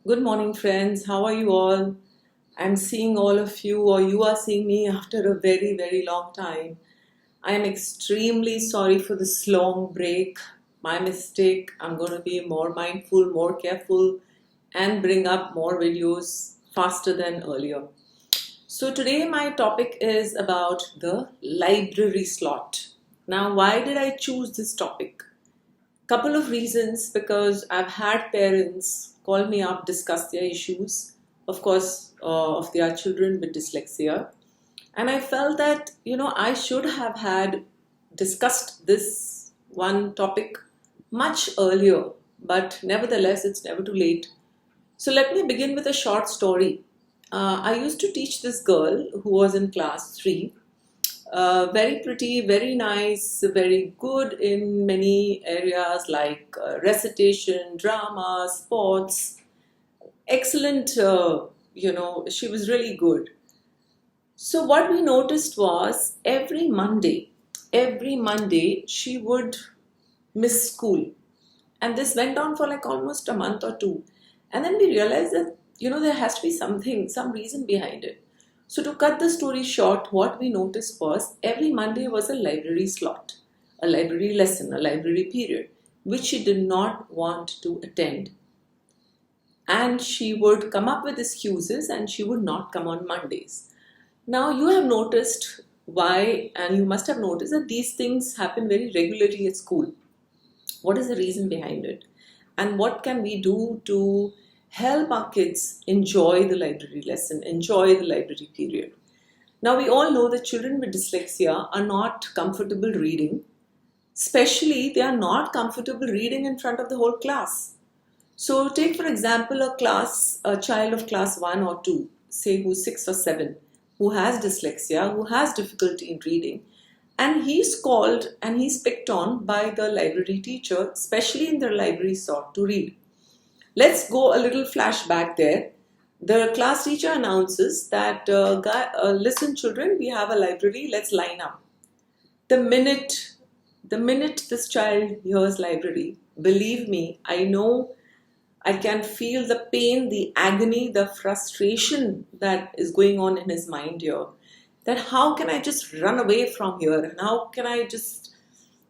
Good morning, friends. How are you all? I'm seeing all of you, or you are seeing me after a very, very long time. I am extremely sorry for this long break. My mistake. I'm going to be more mindful, more careful, and bring up more videos faster than earlier. So, today my topic is about the library slot. Now, why did I choose this topic? Couple of reasons, because I've had parents call me up, discuss their issues, of course, of their children with dyslexia. And I felt that, I should have had discussed this one topic much earlier, but nevertheless, it's never too late. So let me begin with a short story. I used to teach this girl who was in class 3, very pretty, very nice, very good in many areas like recitation, drama, sports. Excellent, she was really good. So, what we noticed was every Monday, she would miss school. And this went on for like almost a month or two. And then we realized that, there has to be something, some reason behind it. So, to cut the story short, what we noticed was every Monday was a library slot, a library lesson, a library period, which she did not want to attend. And she would come up with excuses and she would not come on Mondays. Now, you have noticed why, and you must have noticed that these things happen very regularly at school. What is the reason behind it? And what can we do to help our kids enjoy the library lesson, enjoy the library period? Now, we all know that children with dyslexia are not comfortable reading, especially they are not comfortable reading in front of the whole class. So, take for example a child of class 1 or 2, say who's 6 or 7, who has dyslexia, who has difficulty in reading, and he's called and he's picked on by the library teacher, especially in the library slot, to read. Let's go a little flashback there. The class teacher announces that, listen, children, we have a library, let's line up. The minute, the minute this child hears library, believe me, I know, I can feel the pain, the agony, the frustration that is going on in his mind here. That how can I just run away from here? And how can I just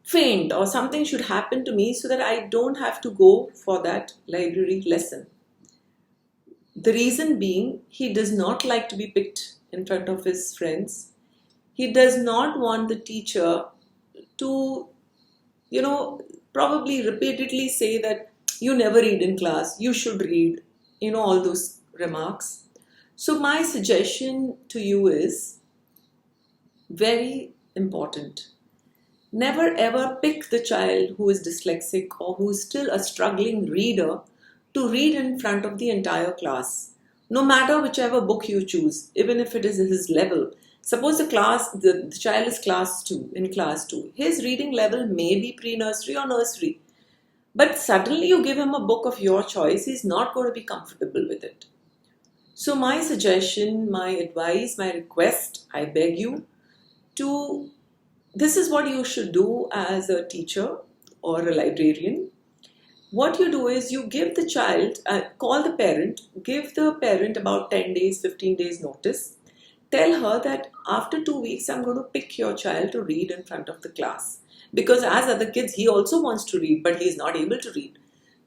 faint or something should happen to me so that I don't have to go for that library lesson? The reason being, he does not like to be picked in front of his friends. He does not want the teacher to, you know, probably repeatedly say that you never read in class, you should read, all those remarks. So, my suggestion to you is very important. Never ever pick the child who is dyslexic or who is still a struggling reader to read in front of the entire class. No matter whichever book you choose, even if it is his level. Suppose the child is class 2, in class 2. His reading level may be pre-nursery or nursery. But suddenly you give him a book of your choice, he's not going to be comfortable with it. So my suggestion, my advice, my request, I beg you to, this is what you should do as a teacher or a librarian. What you do is you give the child, call the parent, give the parent about 10 days, 15 days notice. Tell her that after 2 weeks, I'm going to pick your child to read in front of the class. Because as other kids, he also wants to read, but he is not able to read.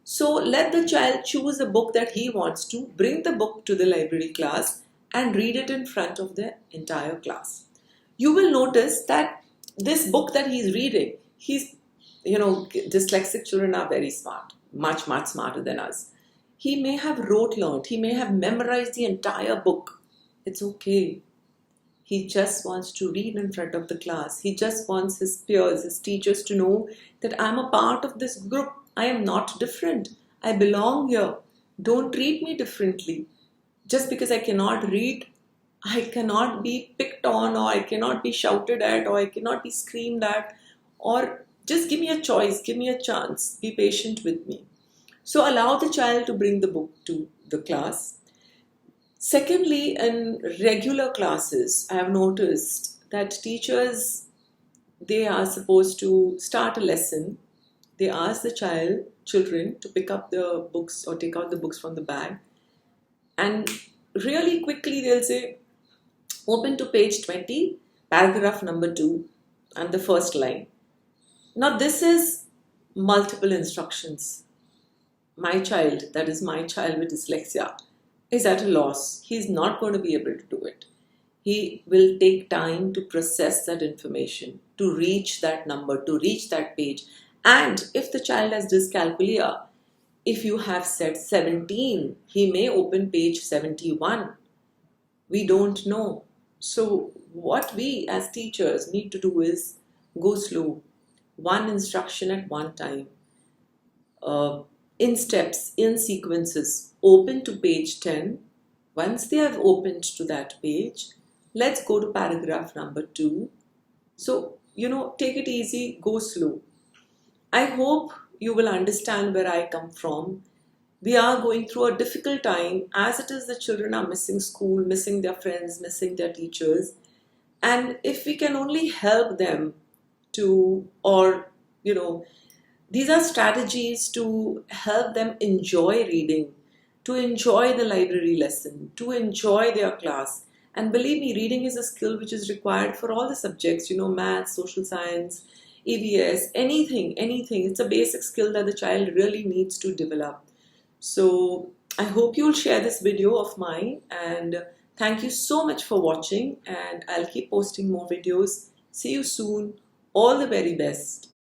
So let the child choose a book that he wants to, bring the book to the library class and read it in front of the entire class. You will notice that this book that he's reading, dyslexic children are very smart, much, much smarter than us. He may have rote learned, he may have memorized the entire book. It's okay. He just wants to read in front of the class. He just wants his peers, his teachers to know that I'm a part of this group. I am not different. I belong here. Don't treat me differently. Just because I cannot read, I cannot be picked on, or I cannot be shouted at, or I cannot be screamed at, or just give me a choice, give me a chance, be patient with me. So allow the child to bring the book to the class. Secondly, in regular classes, I have noticed that teachers, they are supposed to start a lesson. They ask the children to pick up the books or take out the books from the bag. And really quickly they'll say, open to page 20, paragraph number 2, and the first line. Now this is multiple instructions. My child, that is my child with dyslexia, is at a loss. He's not going to be able to do it. He will take time to process that information, to reach that number, to reach that page. And if the child has dyscalculia, if you have said 17, he may open page 71. We don't know. So what we as teachers need to do is go slow, one instruction at one time, uh, in steps, in sequences. Open to page 10. Once they have opened to that page, let's go to paragraph number 2. So, take it easy, go slow. I hope you will understand where I come from. We are going through a difficult time, as it is the children are missing school, missing their friends, missing their teachers. And if we can only help them to, or, these are strategies to help them enjoy reading, to enjoy the library lesson, to enjoy their class. And believe me, reading is a skill which is required for all the subjects, maths, social science, EVS, anything, anything. It's a basic skill that the child really needs to develop. So I hope you'll share this video of mine, and thank you so much for watching, and I'll keep posting more videos. See you soon. All the very best.